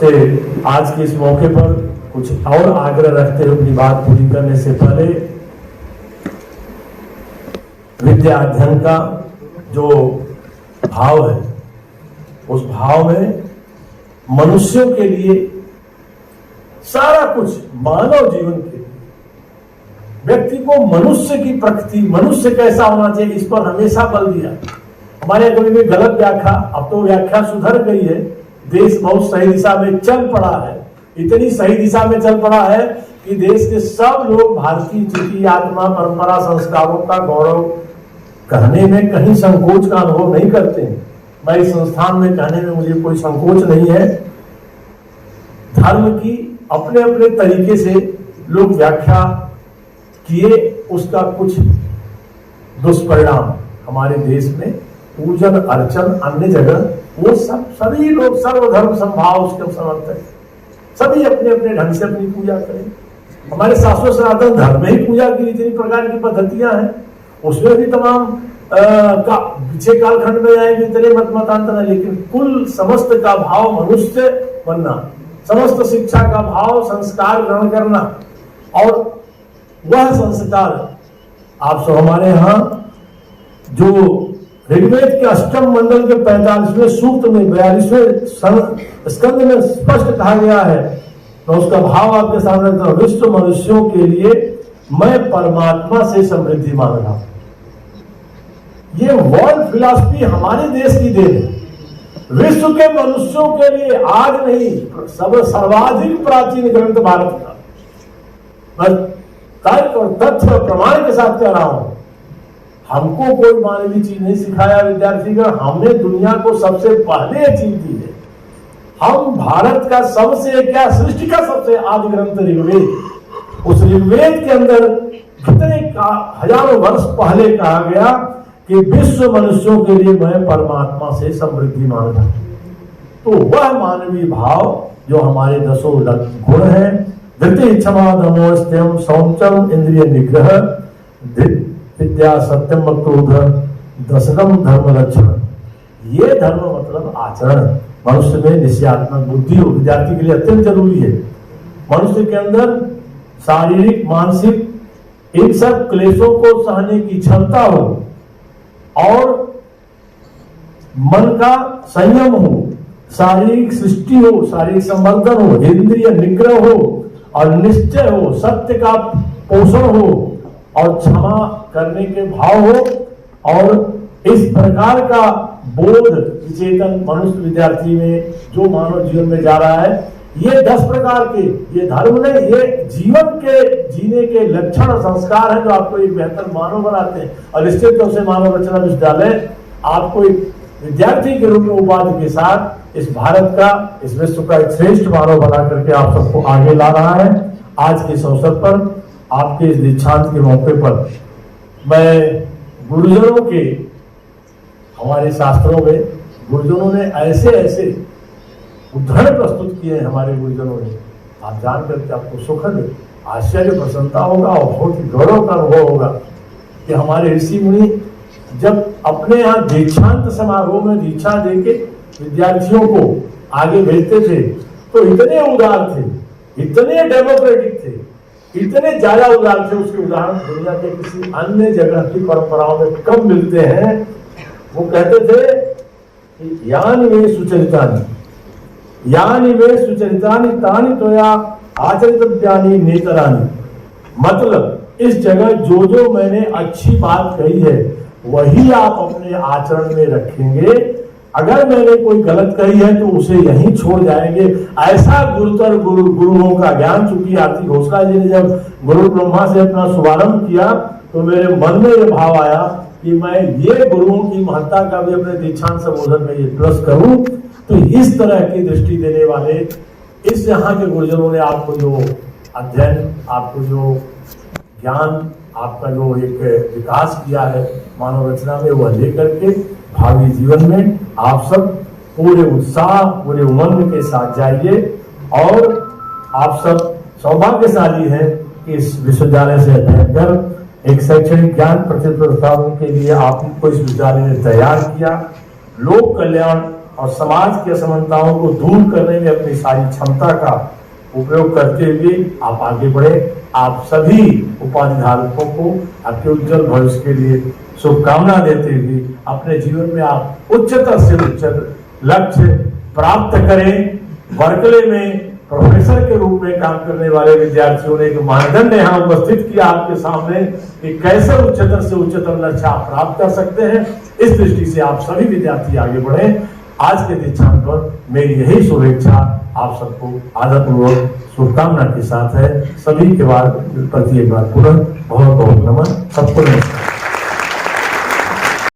से आज के इस मौके पर कुछ और आग्रह रखते हुए अपनी बात पूरी करने से पहले विद्या अध्ययन का जो भाव है, उस भाव में मनुष्यों के लिए सारा कुछ मानव जीवन के लिए व्यक्ति को मनुष्य की प्रकृति, मनुष्य कैसा होना चाहिए, इस पर हमेशा बल दिया। हमारे कभी भी गलत व्याख्या, अब तो व्याख्या सुधर गई है, देश बहुत सही दिशा में चल पड़ा है, इतनी सही दिशा में चल पड़ा है कि देश के सब लोग भारतीय चिति, आत्मा, परंपरा, संस्कारों का गौरव कहने में कहीं संकोच का अनुभव नहीं करते हैं। मैं इस संस्थान में कहने में मुझे कोई संकोच नहीं है। धर्म की अपने अपने तरीके से लोग व्याख्या किए, उसका कुछ दुष्परिणाम हमारे देश में पूजन अर्चन अन्य जगह, वो सब सभी लोग सर्वधर्म संभाव उसके समर्थक है, सभी अपने अपने ढंग से अपनी पूजा करें। हमारे शास्त्रों सनातन धर्म में ही पूजा की इतनी प्रकार की पद्धतियां हैं, उसमें भी तमाम पीछे कालखंड में आएंगे इतने मतांतर है, लेकिन कुल समस्त का भाव मनुष्य बनना, समस्त शिक्षा का भाव संस्कार ग्रहण करना, और वह संस्कार आप सब हमारे यहाँ जो ऋग्वेद के अष्टम मंडल के 45वें सूक्त में 42वें स्कंद में स्पष्ट कहा गया है, तो उसका भाव आपके सामने रखता हूं। विश्व मनुष्यों के लिए मैं परमात्मा से समृद्धि मांग रहा हूं। ये वर्ल्ड फिलॉसफी हमारे देश की देन है। विश्व के मनुष्यों के लिए आज नहीं, सर्वाधिक प्राचीन ग्रंथ भारत का, मैं तर्क और तथ्य और प्रमाण के साथ कह रहा हूं। हमको कोई मानवीय चीज नहीं सिखाया विद्यार्थी का, हमने दुनिया को सबसे पहले चीज दी है। हम भारत का सबसे क्या, सृष्टि का सबसे आदि ग्रंथ ऋग्वेद, उस ऋग्वेद के अंदर कितने हजारों वर्ष पहले कहा गया कि विश्व मनुष्यों के लिए मैं परमात्मा से समृद्धि मांगता हूं। तो वह मानवीय भाव जो हमारे 10 गुण है, धृति क्षमा दमो स्त्यम शौचम इंद्रिय निग्रह विद्या सत्यम क्रोध दशकम धर्म लक्षण। ये धर्म मतलब आचरण मनुष्य में निश्चयात्मक बुद्धि हो, विद्यार्थी के लिए अत्यंत जरूरी है। मनुष्य के अंदर शारीरिक मानसिक इन सब क्लेशों को सहने की क्षमता हो, और मन का संयम हो, शारीरिक सृष्टि हो, शारीरिक संवर्धन हो, इंद्रिय निग्रह हो, और निश्चय हो, सत्य का पोषण हो, और क्षमा करने के भाव हो, और इस प्रकार का बोध विचेतन मनुष्य विद्यार्थी में जो मानव जीवन में जा रहा है, ये 10 प्रकार के, ये धर्म नहीं, ये जीवन के जीने के लक्षण संस्कार हैं जो आपको एक बेहतर मानव बनाते हैं। और निश्चित रूप से मानव रचना विश्वविद्यालय आपको एक विद्यार्थी के रूप में उपाधि के साथ इस भारत का, इस विश्व का एक श्रेष्ठ मानव बना करके आप सबको आगे ला रहा है। आज के इस अवसर पर, आपके इस दीक्षांत के मौके पर, मैं गुरुजनों के, हमारे शास्त्रों में गुरुजनों ने ऐसे ऐसे उदाहरण प्रस्तुत किए हैं, हमारे गुरुजनों ने, आप जान करके आपको सुखद आश्चर्य प्रसन्नता होगा और बहुत ही गौरव का अनुभव होगा कि हमारे ऋषि मुनि जब अपने यहाँ दीक्षांत समारोह में दीक्षा देके विद्यार्थियों को आगे भेजते थे, तो इतने उदार थे, इतने डेमोक्रेटिक थे, इतने ज्यादा उदार थे, उसके उदाहरण दुनिया के किसी अन्य जगह की परंपराओं में कम मिलते हैं। वो कहते थे कि यानी वे सुचरितानि, यानी वे सुचरितानि तानि त्वया आचरितव्यानि नेतरानि। मतलब इस जगह जो जो मैंने अच्छी बात कही है वही आप अपने आचरण में रखेंगे, अगर मैंने कोई गलत कही है तो उसे यहीं छोड़ जाएंगे। ऐसा गुरुतर गुरुओं का ज्ञान, चूंकि आरती घोषणा जी ने जब गुरु ब्रह्मा से अपना शुभारंभ किया तो मेरे मन में यह भाव आया कि मैं ये गुरुओं की महत्ता का भी अपने दीक्षांत संबोधन में ये प्लस करूं। तो इस तरह की दृष्टि देने वाले इस यहाँ के गुरुजनों ने आपको जो अध्ययन, आपको जो ज्ञान, आपका जो एक विकास किया है मानव रचना में, वह लेकर के भावी जीवन में आप सब पूरे उत्साह, पूरे उमंग के साथ जाइए। और आप सब सौभाग्यशाली हैं कि इस विश्वविद्यालय से अध्ययन कर एक शैक्षणिक ज्ञान प्रतिष्ठान के लिए आपको इस विद्यालय ने तैयार किया। लोक कल्याण और समाज की असमानताओं को दूर करने में अपनी सारी क्षमता का उपयोग करते हुए आप आगे बढ़े। आप सभी उपाधि धारकों को आपके उज्जवल भविष्य के लिए शुभकामना देते हुए अपने जीवन में आप उच्चतर से उच्चतर लक्ष्य प्राप्त करें। वर्कले में प्रोफेसर के रूप में काम करने वाले विद्यार्थियों ने एक मानदंड यहाँ उपस्थित किया आपके सामने कि कैसे उच्चतर से उच्चतर लक्ष्य आप प्राप्त कर सकते हैं। इस दृष्टि से आप सभी विद्यार्थी आगे बढ़े। आज के दीक्षांत पर मेरी यही शुभेच्छा आप सबको आदरपूर्वक शुभकामना के साथ है। सभी के बाद प्रति एक बार पुनः बहुत बहुत नमन। सबको नमस्कार।